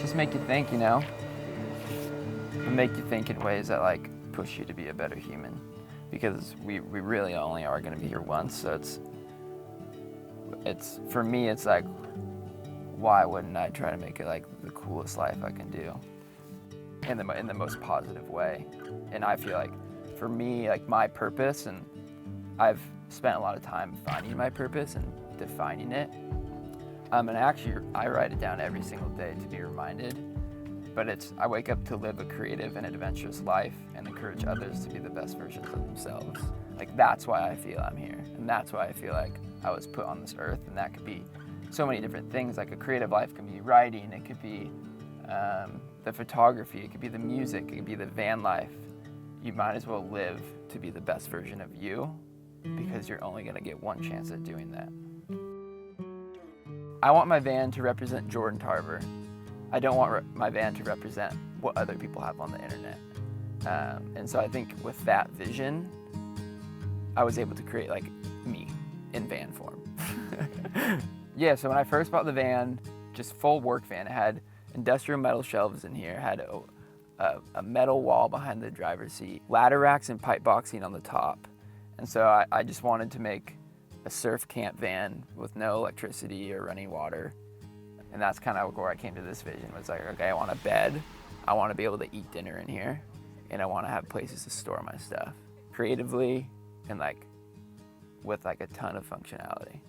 just make you think, you know? And make you think in ways that like push you to be a better human. Because we really only are gonna be here once, so it's for me, it's like, why wouldn't I try to make it like the coolest life I can do in the most positive way? And I feel like for me, like my purpose, and I've spent a lot of time finding my purpose and defining it. And actually, I write it down every single day to be reminded. But I wake up to live a creative and adventurous life and encourage others to be the best versions of themselves. Like that's why I feel I'm here, and that's why I feel like I was put on this earth. And that could be so many different things. Like a creative life can be writing, it could be the photography, it could be the music, it could be the van life. You might as well live to be the best version of you, because you're only gonna get one chance at doing that. I want my van to represent Jordan Tarver. I don't want my van to represent what other people have on the internet. And so I think with that vision, I was able to create like me in van form. Yeah, so when I first bought the van, just full work van, it had industrial metal shelves in here, had a metal wall behind the driver's seat, ladder racks and pipe boxing on the top. And so I just wanted to make a surf camp van with no electricity or running water. And that's kind of where I came to this vision, was like, okay, I want a bed, I want to be able to eat dinner in here, and I want to have places to store my stuff creatively and like with like a ton of functionality.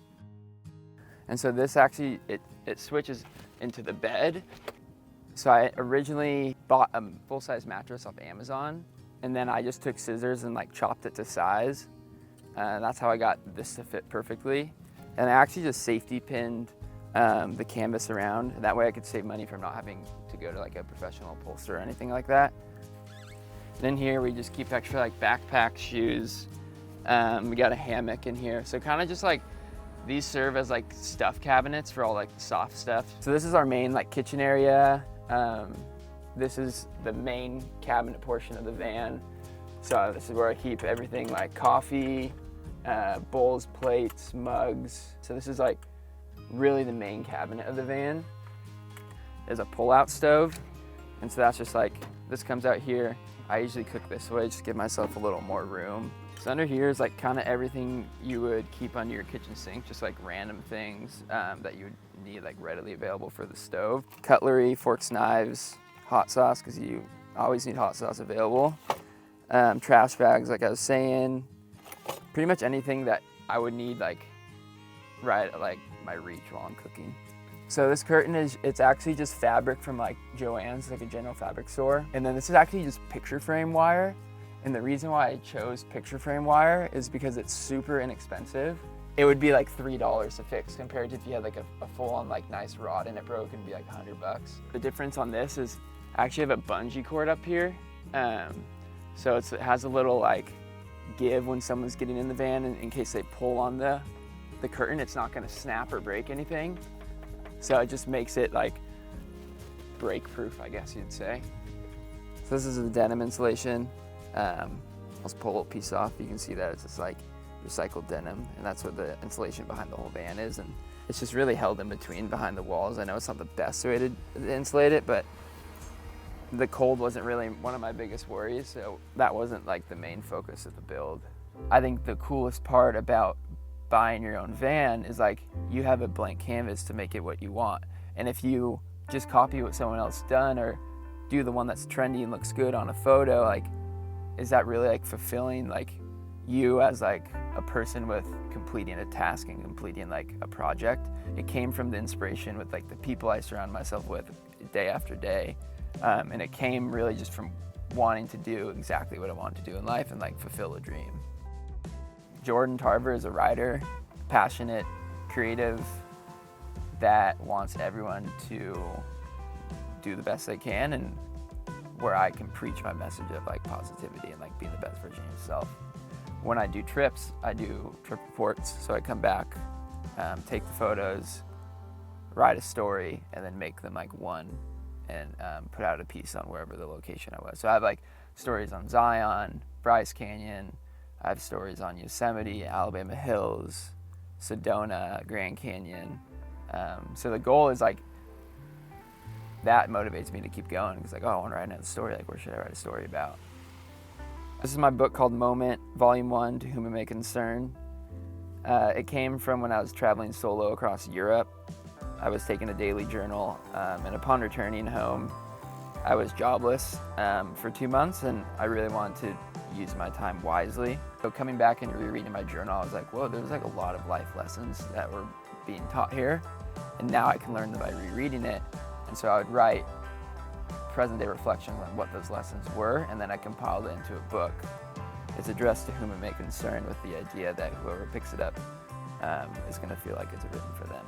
And so this actually, it switches into the bed. So I originally bought a full-size mattress off Amazon, and then I just took scissors and like chopped it to size. And that's how I got this to fit perfectly. And I actually just safety pinned the canvas around. That way I could save money from not having to go to like a professional upholsterer or anything like that. Then here we just keep extra like backpacks, shoes. We got a hammock in here. So kind of just like, these serve as like stuff cabinets for all like the soft stuff. So this is our main like kitchen area. This is the main cabinet portion of the van. So this is where I keep everything like coffee, bowls, plates, mugs. So this is like really the main cabinet of the van. There's a pull-out stove. And so that's just like, this comes out here. I usually cook this way, just give myself a little more room. So under here is like kind of everything you would keep under your kitchen sink, just like random things that you would need like readily available for the stove. Cutlery, forks, knives, hot sauce, because you always need hot sauce available. Trash bags, like I was saying. Pretty much anything that I would need like right at like my reach while I'm cooking. So this curtain it's actually just fabric from like Joanne's, like a general fabric store. And then this is actually just picture frame wire. And the reason why I chose picture frame wire is because it's super inexpensive. It would be like $3 to fix compared to if you had like a full-on like nice rod and it broke, it'd be like $100. The difference on this is I actually have a bungee cord up here. So it has a little like give when someone's getting in the van, and in case they pull on the curtain, it's not gonna snap or break anything. So it just makes it like break-proof, I guess you'd say. So this is the denim insulation. Let's pull a little piece off. You can see that it's just like recycled denim, and that's what the insulation behind the whole van is. And it's just really held in between behind the walls. I know it's not the best way to insulate it, but the cold wasn't really one of my biggest worries, so that wasn't like the main focus of the build. I think the coolest part about buying your own van is like you have a blank canvas to make it what you want. And if you just copy what someone else done or do the one that's trendy and looks good on a photo, like, is that really like fulfilling like you as like a person with completing a task and completing like a project? It came from the inspiration with like the people I surround myself with day after day. And it came really just from wanting to do exactly what I wanted to do in life and like fulfill a dream. Jordan Tarver is a writer, passionate, creative, that wants everyone to do the best they can, and where I can preach my message of like positivity and like being the best version of yourself. When I do trips, I do trip reports. So I come back, take the photos, write a story, and then make them like one and put out a piece on wherever the location I was. So I have like stories on Zion, Bryce Canyon. I have stories on Yosemite, Alabama Hills, Sedona, Grand Canyon. So the goal is like that motivates me to keep going. It's like, oh, I want to write another story. Like, what should I write a story about? This is my book called Moment, Volume 1, To Whom It May Concern. It came from when I was traveling solo across Europe. I was taking a daily journal, and upon returning home, I was jobless for 2 months, and I really wanted to use my time wisely. So coming back and rereading my journal, I was like, whoa, there's like a lot of life lessons that were being taught here, and now I can learn them by rereading it. And so I would write present-day reflections on what those lessons were, and then I compiled it into a book. It's addressed to whom it may concern, with the idea that whoever picks it up is going to feel like it's written for them.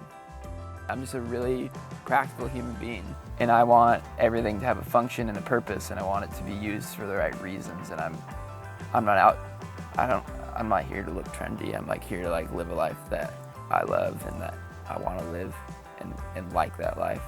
I'm just a really practical human being, and I want everything to have a function and a purpose, and I want it to be used for the right reasons. And I'm not here to look trendy. I'm like here to like live a life that I love and that I want to live and like that life.